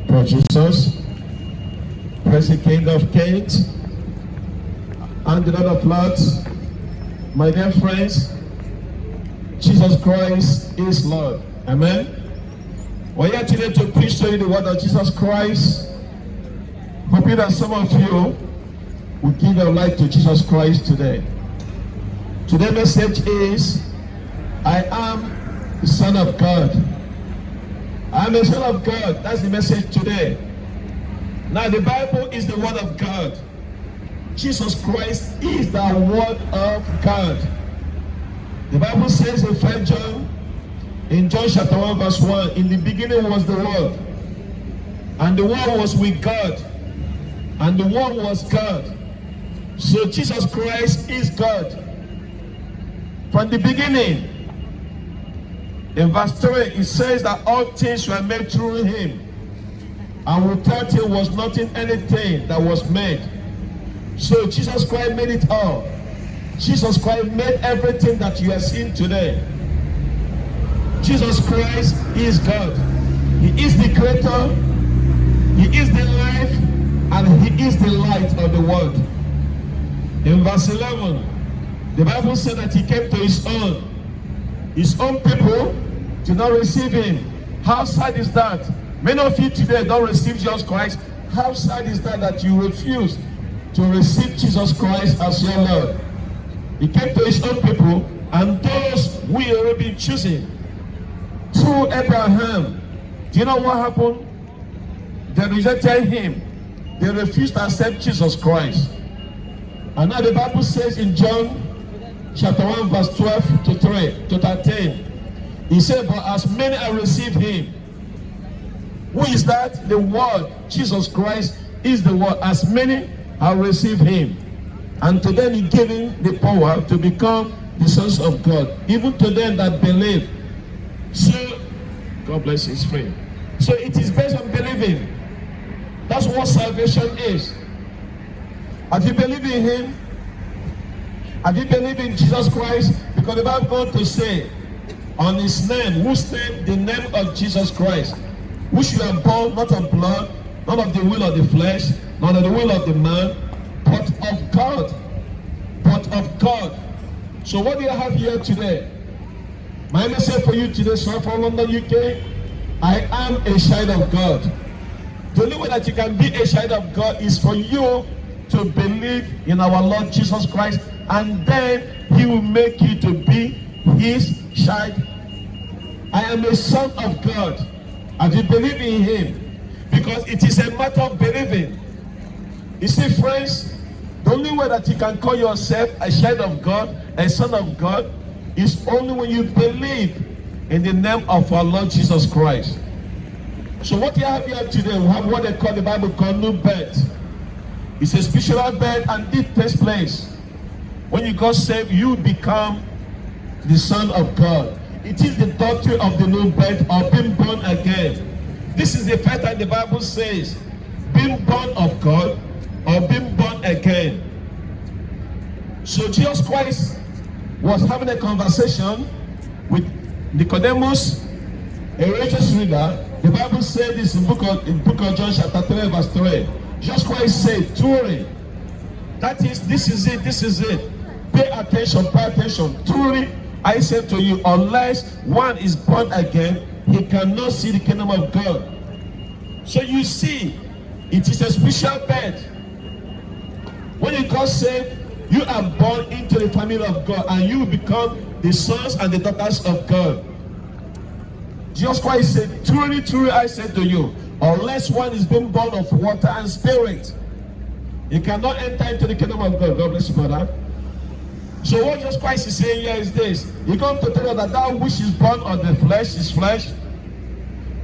Praise Jesus. Praise the King of Kings and the Lord of Lords. My dear friends, Jesus Christ is Lord. Amen. We're here today to preach to you the word of Jesus Christ. Hoping that some of you will give your life to Jesus Christ today. Today's message is, I am the Son of God. I am the Son of God. That's the message today. Now the Bible is the word of God. Jesus Christ is the word of God. The Bible says in 1 John, in John chapter 1 verse 1, in the beginning was the Word, and the Word was with God, and the Word was God. So Jesus Christ is God. From the beginning, in verse 3, it says that all things were made through him, and without him was nothing, anything that was made. So Jesus Christ made it all. Jesus Christ made everything that you are seeing today. Jesus Christ is God. He is the creator, he is the life, and he is the light of the world. In verse 11, the Bible said that he came to his own. His own people did not receive him. How sad is that? Many of you today don't receive Jesus Christ. How sad is that you refuse to receive Jesus Christ as your Lord? He came to his own people, and those we already been choosing through Abraham. Do you know what happened? They rejected him. They refused to accept Jesus Christ. And now the Bible says in John chapter 1 verse 12 to 13, he said, but as many have received him. Who is that? The Word. Jesus Christ is the Word. As many have received him, and to them he gave him the power to become the sons of God, even to them that believe. So, God bless his friend. So it is based on believing. That's what salvation is. Have you believed in him? Have you believed in Jesus Christ? Because the Bible goes to say, on his name, whose name? The name of Jesus Christ, which you are born not of blood, not of the will of the flesh, not of the will of the man, but of God. But of God. So what do you have here today? My message for you today, sir, from London, UK, I am a child of God. The only way that you can be a child of God is for you to believe in our Lord Jesus Christ, and then he will make you to be his child. I am a son of God. Have you believed in him? Because it is a matter of believing. You see, friends, the only way that you can call yourself a child of God, a son of God, is only when you believe in the name of our Lord Jesus Christ. So what you have here today, we have what they call, the Bible called new birth. It's a spiritual birth, and it takes place when you got saved. You become the son of God. It is the doctrine of the new birth, or being born again. This is the first time the Bible says being born of God or being born again. So Jesus Christ was having a conversation with Nicodemus, a religious reader. The Bible said this in book of John chapter 3 verse 3. Jesus Christ said, truly, that is, this is it. Pay attention. Truly, I say to you, unless one is born again, he cannot see the kingdom of God. So you see, it is a spiritual birth. When you got saved, you are born into the family of God, and you become the sons and the daughters of God. Jesus Christ said, truly, I say to you, unless one is being born of water and spirit, he cannot enter into the kingdom of God. God bless you, brother. So what Jesus Christ is saying here is this. He comes to tell us that which is born of the flesh is flesh,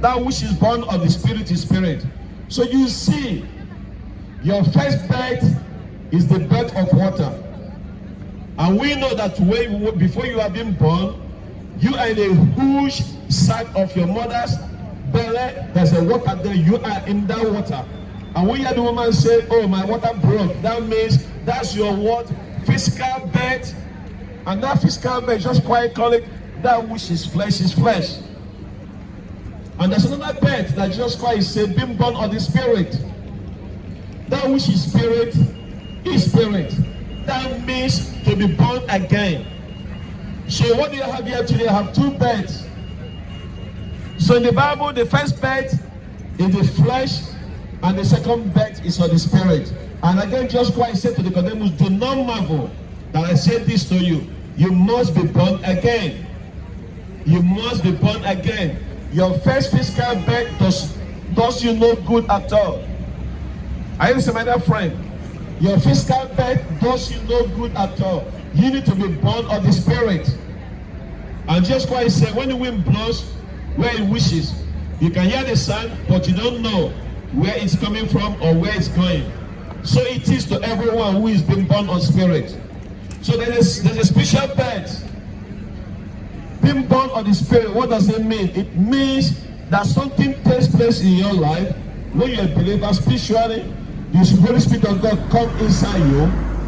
that which is born of the spirit is spirit. So you see, your first birth is the birth of water. And we know that before you are being born, you are in a huge sack of your mother's belly. There's a water there. You are in that water. And when you hear the woman say, oh, my water broke, that means that's your what? Physical birth. And that physical birth, just quite call it, that which is flesh is flesh. And there's another birth that Jesus Christ said, being born of the Spirit. That which is spirit is spirit. That means to be born again. So what do you have here today? I have two births. So in the Bible, the first birth is the flesh, and the second birth is of the Spirit. And again, Jesus Christ said to the Nicodemus, do not marvel that I said this to you. You must be born again. You must be born again. Your first physical birth does you no good at all. I listen, my dear friend. Your physical birth does you no good at all. You need to be born of the Spirit. And Jesus Christ said, when the wind blows where it wishes, you can hear the sound, but you don't know where it's coming from or where it's going. So it is to everyone who is being born of Spirit. So there's a special birth. Being born of the Spirit, what does it mean? It means that something takes place in your life when you're a believer spiritually. The Holy Spirit of God come inside you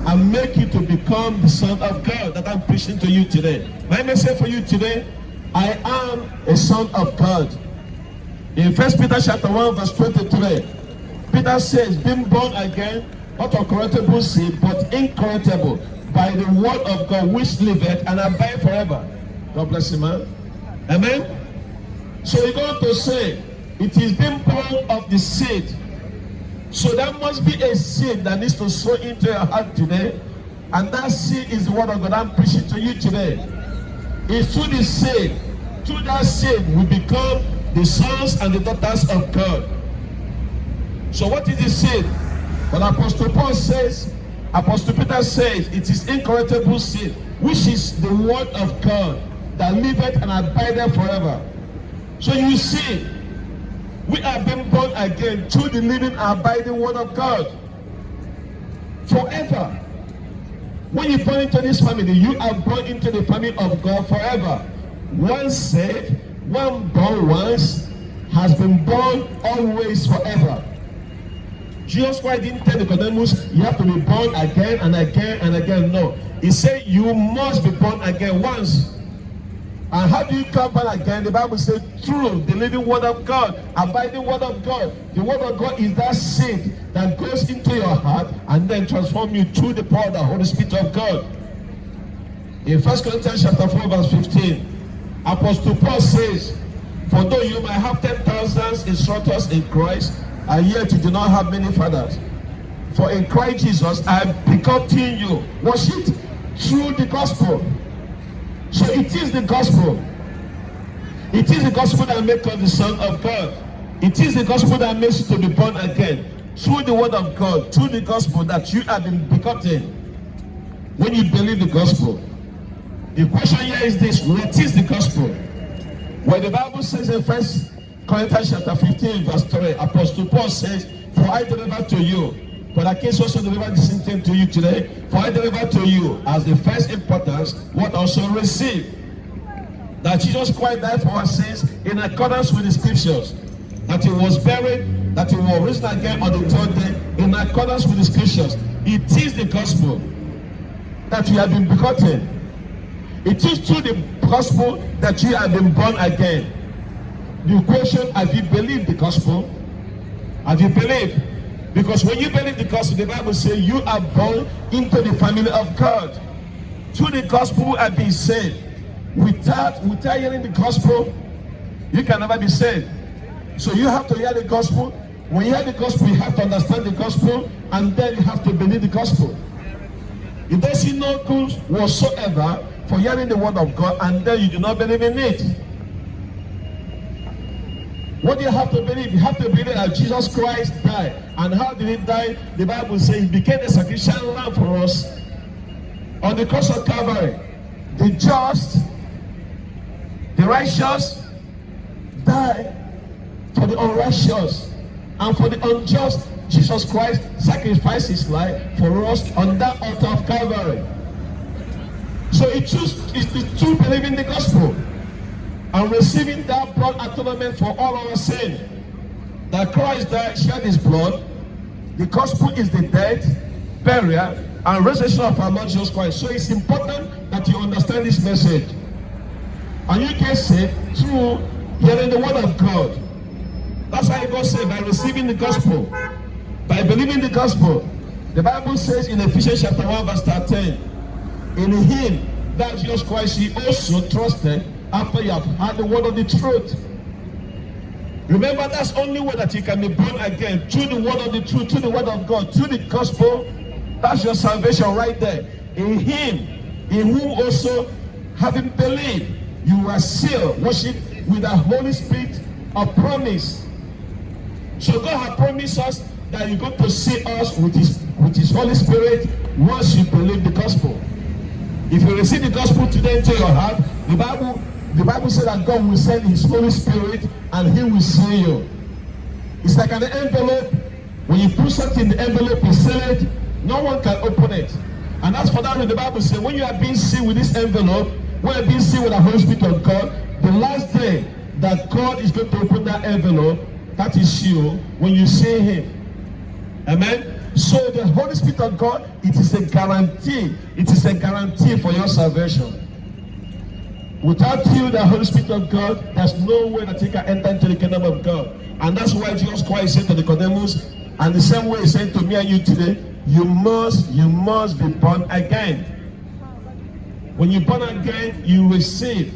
and make you to become the Son of God that I'm preaching to you today. My message for you today, I am a son of God. In 1 Peter chapter 1 verse 23, Peter says, being born again, not of corruptible seed, but incorruptible, by the word of God which liveth and abide forever. God bless you, man. Amen. So you're going to say, it is being born of the seed. So there must be a seed that needs to sow into your heart today. And that seed is the word of God I'm preaching to you today. It's through the seed, through that seed, we become the sons and the daughters of God. So what is the seed? When Apostle Paul says, Apostle Peter says, it is incorruptible seed, which is the word of God that liveth and abideth forever. So you see, we are being born again through the living and abiding word of God. Forever. When you born into this family, you are born into the family of God forever. One saved, one born once, has been born always forever. Jesus Christ didn't tell Nicodemus, you have to be born again and again and again. No. He said, you must be born again once. And how do you come back again? The Bible says, through the living word of God, abiding word of God. The word of God is that seed that goes into your heart and then transforms you through the power of the Holy Spirit of God. In 1 Corinthians chapter 4 verse 15, Apostle Paul says, for though you might have 10,000 instructors in Christ, and yet you do not have many fathers. For in Christ Jesus I have begotten you. Watch it. Through the gospel. So it is the gospel. It is the gospel that makes us the Son of God. It is the gospel that makes you to be born again. Through the word of God, through the gospel that you have been begotten. When you believe the gospel. The question here is this: what is the gospel? When the Bible says in 1 Corinthians chapter 15 verse 3, Apostle Paul says, for I deliver to you, but I can also deliver the same thing to you today. For I deliver to you as the first importance what also received, that Jesus Christ died for our sins in accordance with the scriptures, that he was buried, that he was risen again on the third day in accordance with the scriptures. It is the gospel that you have been begotten. It is through the gospel that you have been born again. The question, have you believed the gospel? Have you believed? Because when you believe the gospel, the Bible says you are born into the family of God. Through the gospel you have been saved. Without hearing the gospel, you can never be saved. So you have to hear the gospel. When you hear the gospel, you have to understand the gospel, and then you have to believe the gospel. It doesn't no good whatsoever for hearing the word of God and then you do not believe in it. What do you have to believe? You have to believe that Jesus Christ died. And how did he die? The Bible says he became a sacrificial lamb for us on the cross of Calvary. The just, the righteous died for the unrighteous, and for the unjust Jesus Christ sacrificed his life for us on that altar of Calvary. So it's through believing the gospel and receiving that blood atonement for all our sin that Christ died, shed his blood. The gospel is the death, burial, and resurrection of our Lord Jesus Christ. So it's important that you understand this message. And you can say through hearing the word of God. That's why God said, by receiving the gospel, by believing the gospel. The Bible says in Ephesians chapter 1 verse 13, in him, that Jesus Christ, he also trusted after you have heard the word of the truth. Remember, that's only way that you can be born again, through the word of the truth, through the word of God, through the gospel. That's your salvation right there. In him, in whom also, having believed, you are sealed, worship with the Holy Spirit of promise. So God has promised us that He's going to seal us with His Holy Spirit once you believe the gospel. If you receive the gospel today into your heart, the Bible says that God will send His Holy Spirit and He will seal you. It's like an envelope. When you put something in the envelope, you seal it, no one can open it. And that's for that reason the Bible says, when you are being sealed with this envelope, when you are being sealed with the Holy Spirit of God, the last day that God is going to open that envelope, that is you, when you see Him. Amen? So the Holy Spirit of God, it is a guarantee. It is a guarantee for your salvation. Without you, the Holy Spirit of God, there's no way that you can enter into the kingdom of God. And that's why Jesus Christ said to Nicodemus, and the same way He said to me and you today, you must be born again. When you're born again, you receive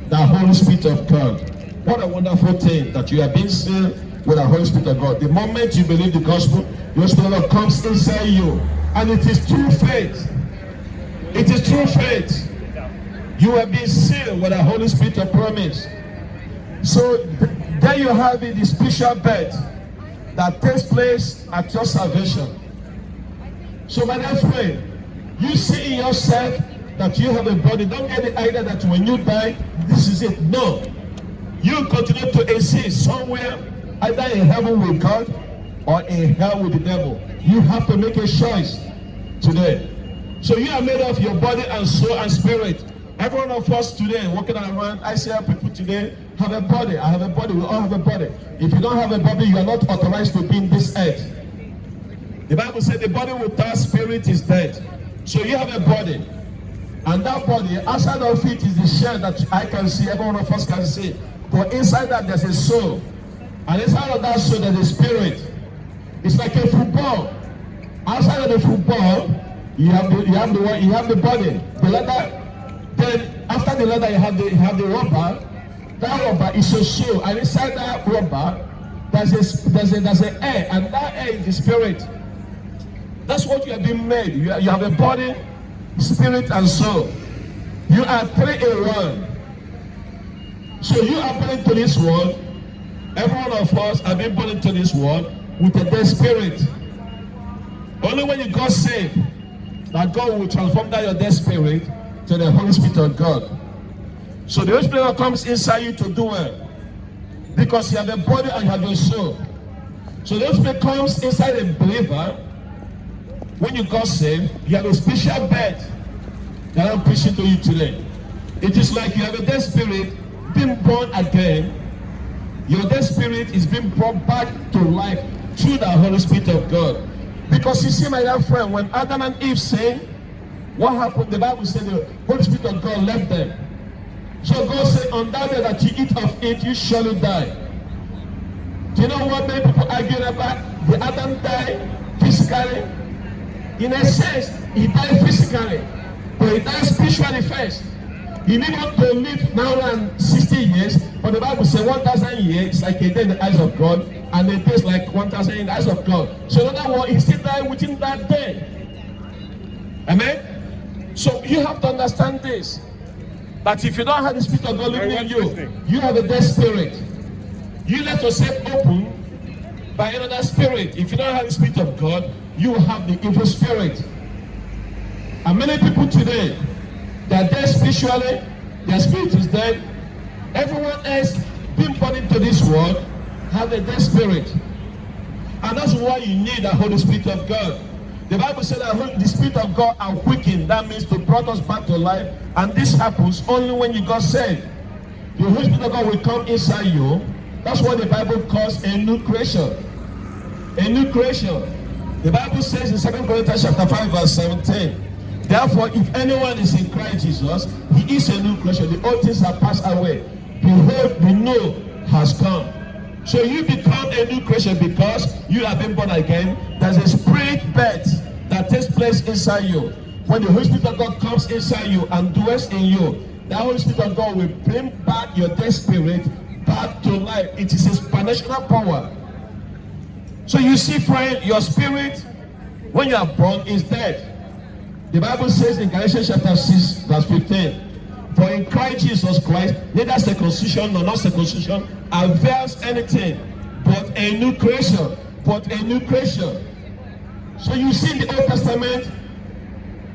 the Holy Spirit of God. What a wonderful thing that you are being sealed with the Holy Spirit of God. The moment you believe the gospel, the Holy Spirit of God comes inside you. And it is through faith. It is through faith. You are being sealed with the Holy Spirit of promise. So there you have it, the spiritual birth that takes place at your salvation. So my dear friend, you see in yourself that you have a body. Don't get the idea that when you die, this is it. No. You continue to exist somewhere, either in heaven with God or in hell with the devil. You have to make a choice today. So you are made of your body and soul and spirit. Every one of us today, walking around, I see how people today have a body. I have a body. We all have a body. If you don't have a body, you are not authorized to be in this earth. The Bible said the body without spirit is dead. So you have a body. And that body, outside of it is the shell that I can see, every one of us can see. But inside that there's a soul. And inside of that soul there's a spirit. It's like a football. Outside of the football, you have the body. The leather. Then after the leather you have the rubber. That rubber is a soul. And inside that rubber there's an air, and that air is the spirit. That's what you have been made. You have a body, spirit, and soul. You are 3 in 1. So you are born into this world. Every one of us have been born into this world with a dead spirit. Only when you got saved, that God will transform that your dead spirit to the Holy Spirit of God. So the Holy Spirit comes inside you to do it. Because you have a body and you have your soul. So the Holy Spirit comes inside a believer. When you got saved, you have a special bed that I'm preaching to you today. It is like you have a dead spirit being born again. Your dead spirit is being brought back to life through the Holy Spirit of God. Because you see, my dear friend, when Adam and Eve sinned, what happened? The Bible said the Holy Spirit of God left them. So God said, on that day that you eat of it, you surely die. Do you know what many people argue about? Did Adam die physically? In a sense, he died physically, but he died spiritually first. He needed to live now than 60 years, but the Bible says 1,000 years is like a day in the eyes of God, and a day is like 1,000 in the eyes of God. So in other words, he still died within that day. Amen? So you have to understand this, that if you don't have the Spirit of God living in you, you have a dead spirit. You let yourself open by another spirit. If you don't have the Spirit of God, you have the evil spirit. And many people today, they are dead spiritually, their spirit is dead. Everyone else being born into this world have a dead spirit. And that's why you need the Holy Spirit of God. The Bible said that the Spirit of God are quickened. That means to bring us back to life. And this happens only when you got saved. The Holy Spirit of God will come inside you. That's what the Bible calls a new creation. A new creation. The Bible says in 2 Corinthians chapter 5 verse 17, therefore, if anyone is in Christ Jesus, he is a new creation. The old things have passed away. Behold, the new has come. So you become a new creation because you have been born again. There's a spirit birth that takes place inside you. When the Holy Spirit of God comes inside you and dwells in you, the Holy Spirit of God will bring back your dead spirit back to life. It is a supernatural power. So you see, friend, your spirit, when you are born, is dead. The Bible says in Galatians chapter 6, verse 15, for in Christ Jesus Christ, neither circumcision nor not circumcision avails anything, but a new creation. But a new creation. So you see in the Old Testament,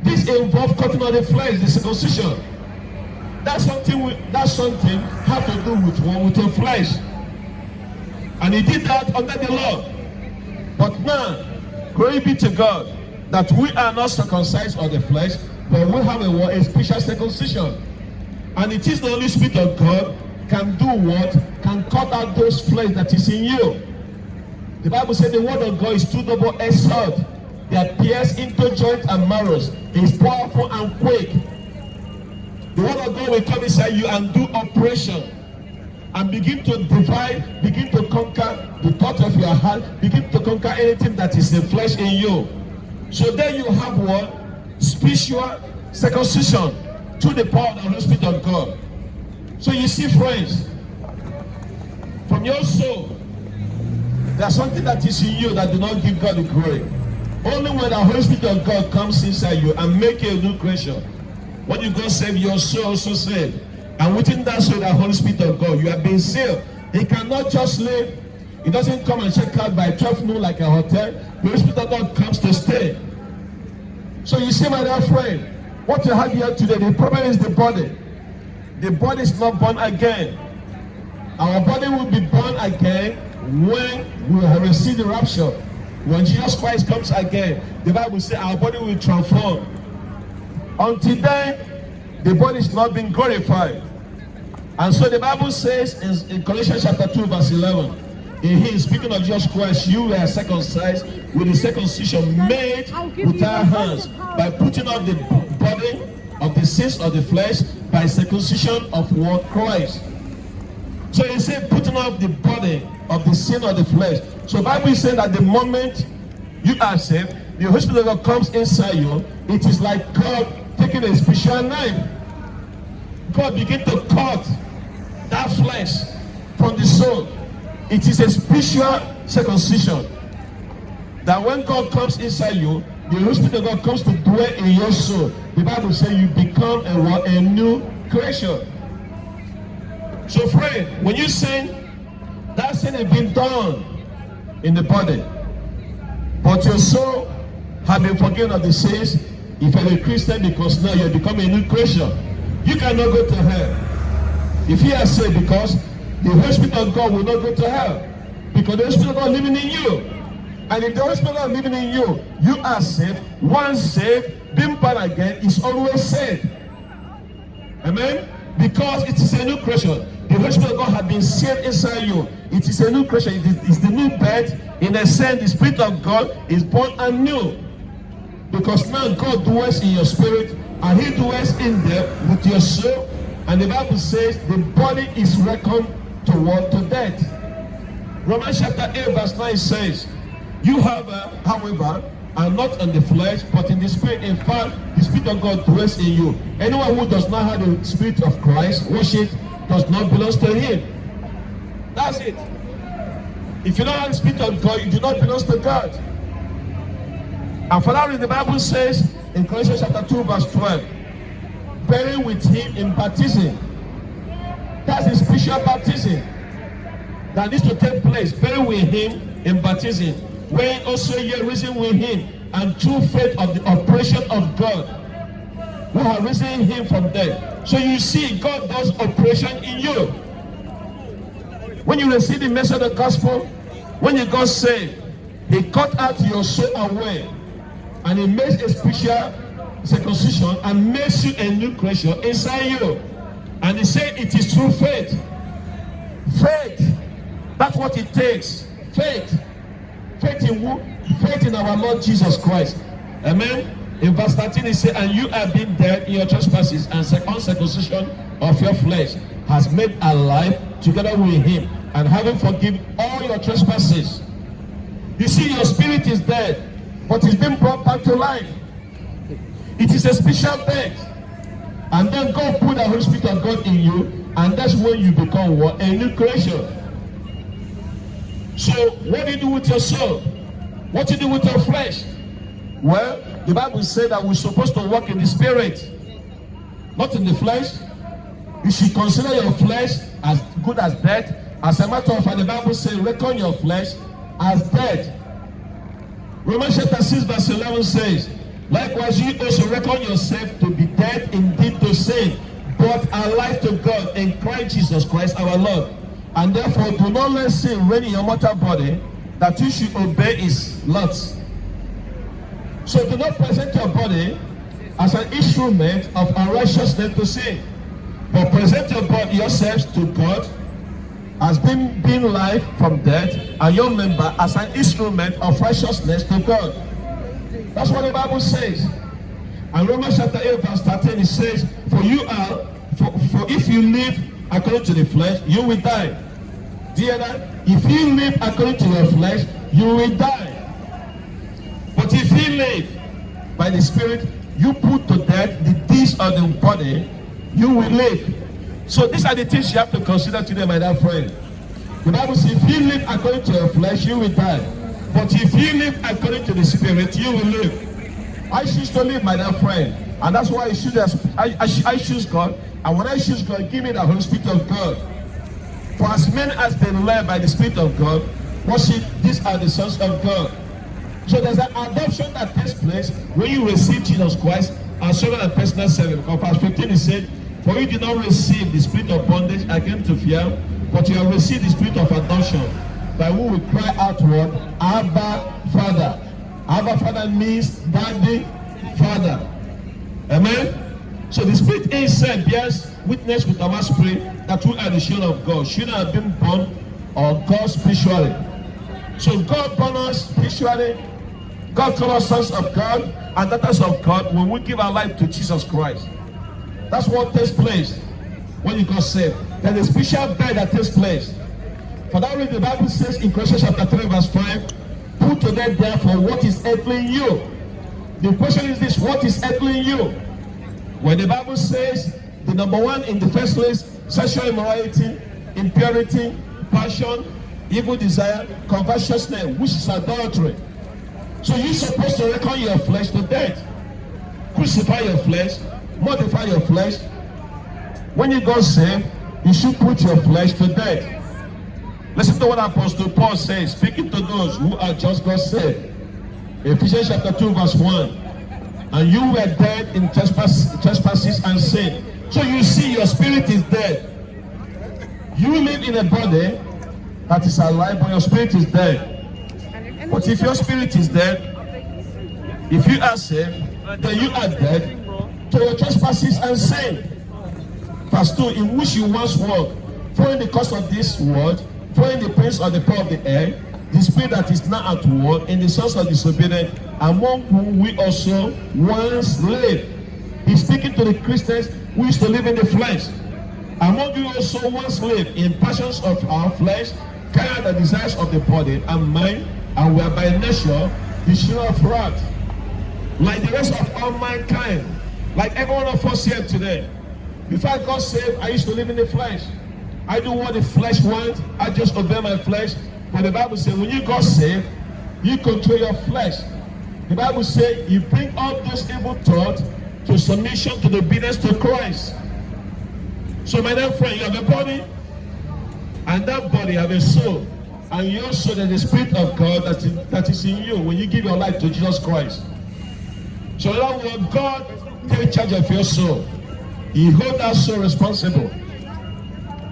this involves cutting out the flesh, the circumcision. That's something have to do with the flesh. And he did that under the law. But now, glory be to God, that we are not circumcised of the flesh, but we have a special circumcision. And it is the Holy Spirit of God can do what? Can cut out those flesh that is in you. The Bible says the word of God is two double-edged sword that pierces into joints and marrows. It is powerful and quick. The word of God will come inside you and do operation and begin to divide, begin to conquer the thought of your heart, begin to conquer anything that is the flesh in you. So then you have what? Spiritual circumcision through the power of the Holy Spirit of God. So you see, friends, from your soul, there's something that is in you that do not give God the glory. Only when the Holy Spirit of God comes inside you and make you a new creation. When you go save, your soul also saved. And within that soul, the Holy Spirit of God, you have been sealed. He cannot just live. He doesn't come and check out by 12 noon like a hotel. The Holy Spirit of God comes to stay. So you see, my dear friend, what you have here today, the problem is the body. The body is not born again. Our body will be born again when we have received the rapture. When Jesus Christ comes again, the Bible says our body will transform. Until then, the body is not being glorified. And so the Bible says in Colossians chapter 2, verse 11, in him, speaking of Jesus Christ, you were circumcised with the circumcision made with our hands, by putting off the body of the sins of the flesh by circumcision of what? Christ. So he said putting off the body of the sin of the flesh. So the Bible is saying that the moment you are saved, the Holy Spirit of God comes inside you. It is like God taking a special knife. God begin to cut that flesh from the soul. It is a spiritual circumcision. That when God comes inside you, the Holy Spirit of God comes to dwell in your soul. The Bible says you become a new creation. So friend, when you sin, that sin has been done in the body. But your soul has been forgiven of the sins if you're a Christian, because now you have become a new creation. You cannot go to hell. If you are saved, because the Holy Spirit of God will not go to hell. Because the Holy Spirit of God living in you. And if the Holy Spirit of God living in you, you are saved. Once saved, being born again is always saved. Amen? Because it is a new creation. The Holy Spirit of God has been sealed inside you. It is a new creation. It is the new birth. In a sense, the Spirit of God is born anew. Because now God dwells in your spirit, and he dwells in there with your soul. And the Bible says the body is reckoned toward to death. Romans chapter 8 verse 9 says, you have, however, are not in the flesh, but in the spirit. In fact, the Spirit of God dwells in you. Anyone who does not have the Spirit of Christ, worship, does not belong to him. That's it. If you don't have the Spirit of God, you do not belong to God. And for that reason, the Bible says in Colossians chapter 2 verse 12, buried with him in baptism. That's a spiritual baptism that needs to take place. Buried with him in baptism, when also ye risen with him, and through faith of the operation of God, who have risen him from death. So you see, God does operation in you. When you receive the message of the gospel, when you got saved, he cut out your soul away, and he makes a spiritual circumcision and makes you a new creation inside you. And he said it is through faith. Faith, that's what it takes. Faith. Faith in who? Faith in our Lord Jesus Christ. Amen. In verse 13 he said, and you have been dead in your trespasses, and uncircumcision of your flesh has made alive together with him, and having forgiven all your trespasses. You see, your spirit is dead, but it's been brought back to life. It is a special death. And then God put the Holy Spirit of God in you, and that's when you become what? A new creation. So, what do you do with your soul? What do you do with your flesh? Well, the Bible says that we're supposed to walk in the spirit, not in the flesh. You should consider your flesh as good as dead. As a matter of fact, the Bible says, reckon your flesh as dead. Romans chapter 6 verse 11 says, likewise you also reckon yourself to be dead indeed to sin, but alive to God in Christ Jesus Christ our Lord. And therefore do not let sin reign in your mortal body, that you should obey his lusts. So do not present your body as an instrument of unrighteousness to sin, but present your body yourselves to God as being life from death, and your member as an instrument of righteousness to God. That's what the Bible says. And Romans chapter 8 verse 13 it says, for if you live according to the flesh, you will die. Do you hear that? If you live according to your flesh, you will die. But if you live by the Spirit, you put to death the deeds of the body, you will live. So these are the things you have to consider today, my dear friend. The Bible says, if you live according to your flesh, you will die. But if you live according to the Spirit, you will live. I choose to live, my dear friend. And that's why I choose God. And when I choose God, give me the Holy Spirit of God. For as many as been led by the Spirit of God, worship, these are the sons of God. So there's an adoption that takes place when you receive Jesus Christ as servant and personal servant. Because verse 15 is said, for you did not receive the spirit of bondage again to fear, but you have received the spirit of adoption, by whom we cry outward, Abba, Father. Abba, Father means daddy, Father. Amen? So the Spirit inside bears witness with our spirit that we are the children of God. Children have been born of God spiritually. So God born us spiritually. God called us sons of God and daughters of God when we give our life to Jesus Christ. That's what takes place when you got saved. There's a special bed that takes place. For that reason, the Bible says in Colossians chapter 3 verse 5, put to death therefore what is earthly in you. The question is this, what is earthly in you? When the Bible says the number one in the first place, sexual immorality, impurity, passion, evil desire, covetousness, which is adultery. So you're supposed to reckon your flesh to death. Crucify your flesh, mortify your flesh. When you got saved, you should put your flesh to death. Listen to what Apostle Paul says, speaking to those who are just got saved. Ephesians chapter 2 verse 1. And you were dead in trespasses and sin. So you see, your spirit is dead. You live in a body that is alive, but your spirit is dead. But if your spirit is dead, if you are saved, then you are dead to your trespasses and sin. Verse 2, in which you once walked, following the course of this world, following the prince of the power of the air, the spirit that is now at work in the sons of disobedience, among whom we also once lived. He's speaking to the Christians who used to live in the flesh. Among you also once lived in passions of our flesh, carrying the desires of the body and mind, and were by nature the children of wrath, like the rest of all mankind, like every one of us here today. Before I got saved, I used to live in the flesh. I do what the flesh wants. I just obey my flesh. But the Bible says when you got saved, you control your flesh. The Bible says you bring all those evil thoughts to submission to the obedience to Christ. So my dear friend, you have a body, and that body have a soul. And you also have the Spirit of God that is in you when you give your life to Jesus Christ. So in other words, God take charge of your soul. He holds that soul responsible.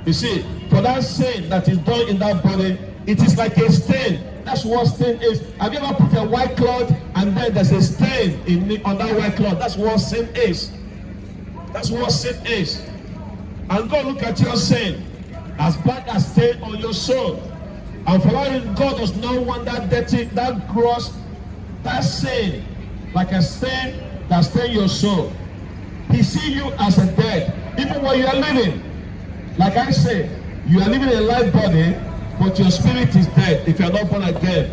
You see, for that sin that is done in that body, it is like a stain. That's what stain is. Have you ever put a white cloth and then there's a stain on that white cloth? That's what sin is. That's what sin is. And God look at your sin as black as stain on your soul. And for that reason, God does not want that dirty, that gross, that sin, like a stain that stain your soul. He sees you as a dead, even when you are living. Like I say, you are living a life body, but your spirit is dead if you are not born again.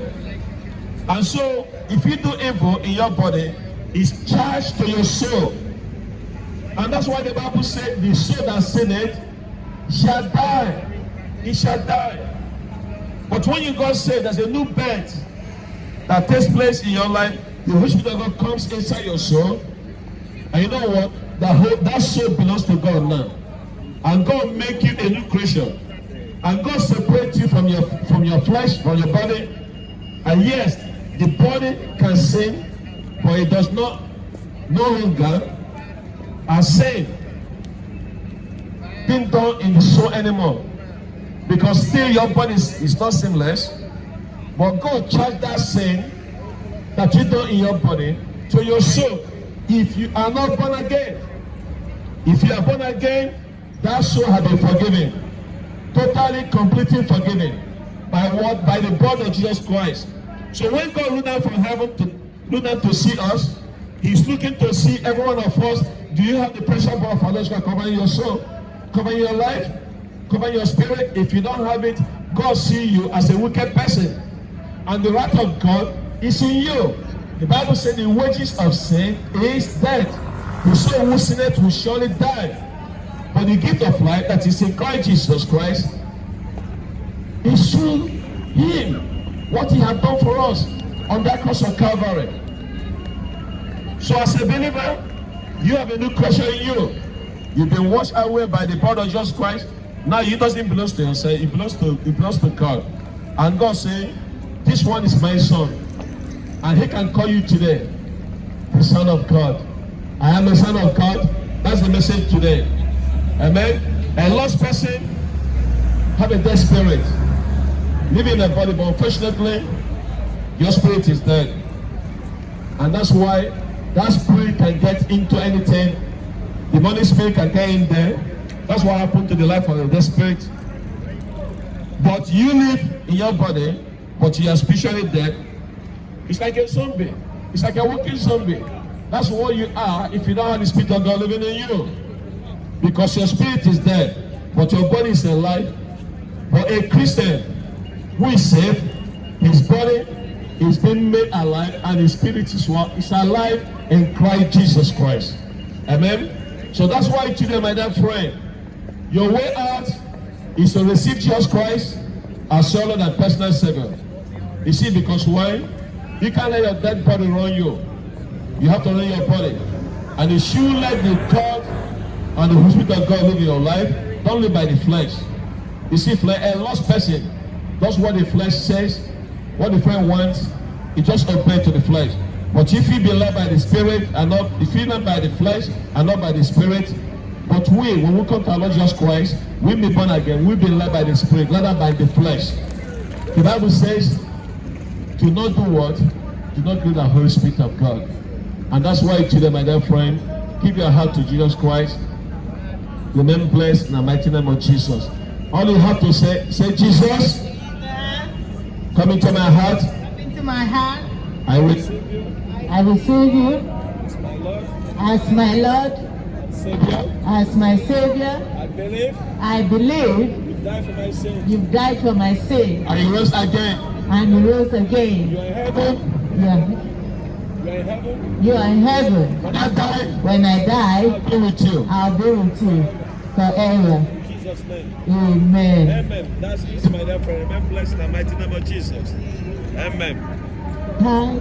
And so, if you do evil in your body, it's charged to your soul. And that's why the Bible said, the soul that sinneth shall die. It shall die. But when you got saved, there's a new birth that takes place in your life. The Holy Spirit of God comes inside your soul. And you know what? That soul belongs to God now. And God make you a new creation. And God separate you from your flesh, from your body. And yes, the body can sin, but it does not no longer sin being done in the soul anymore. Because still your body is not sinless, but God charged that sin that you do in your body to your soul. If you are not born again, if you are born again, that soul has been forgiven. Totally, completely forgiven. By what? By the blood of Jesus Christ. So when God looked down from heaven to see us, He's looking to see every one of us. Do you have the precious blood of our Lord God covering your soul, covering your life, covering your spirit? If you don't have it, God sees you as a wicked person. And the wrath of God is in you. The Bible says the wages of sin is death. The soul who sinneth will surely die. But the gift of life that is in Christ Jesus Christ is through Him. What He has done for us on that cross of Calvary. So as a believer, you have a new creation in you. You've been washed away by the blood of Jesus Christ. Now it doesn't belong to yourself, it belongs to God. And God says, this one is my son. And He can call you today the Son of God. I am a son of God. That's the message today. Amen. A lost person have a dead spirit, living in a body, but unfortunately, your spirit is dead. And that's why that spirit can get into anything. The demonic spirit can get in there. That's what happened to the life of the dead spirit. But you live in your body, but you are spiritually dead. It's like a zombie. It's like a walking zombie. That's what you are if you don't have the Spirit of God living in you. Because your spirit is dead, but your body is alive. But a Christian who is saved, his body is being made alive, and his spirit is alive in Christ Jesus Christ. Amen. So that's why today, my dear friend, your way out is to receive Jesus Christ as your Lord and personal Savior. You see, because why? You can't let your dead body run you. You have to run your body. And if you let the God and the Holy Spirit of God live in your life, don't live by the flesh. You see, a lost person does what the flesh says, what the friend wants, he just obeys to the flesh. But if you be led by the Spirit and not, if you not by the flesh and not by the Spirit, but when we come to our Lord Jesus Christ, we be born again, we be led by the Spirit, rather by the flesh. The Bible says, do not do what? Do not grieve the Holy Spirit of God. And that's why today, my dear friend, give your heart to Jesus Christ. Remain blessed in the mighty name of Jesus. All you have to say Jesus, come into my heart. Come into my heart. I receive you As my Lord, Savior. as my Savior. I believe You died for my sins. you've died for my sin and you rose again. and you rose again. You are in heaven. You are, You are in heaven. you are in heaven. When I die, When I die, I'll be with you. I'll be with you forever. In Jesus' name. Amen. Amen. That's easy, my dear friend. Remain blessed in the mighty name of Jesus. Amen. Hi.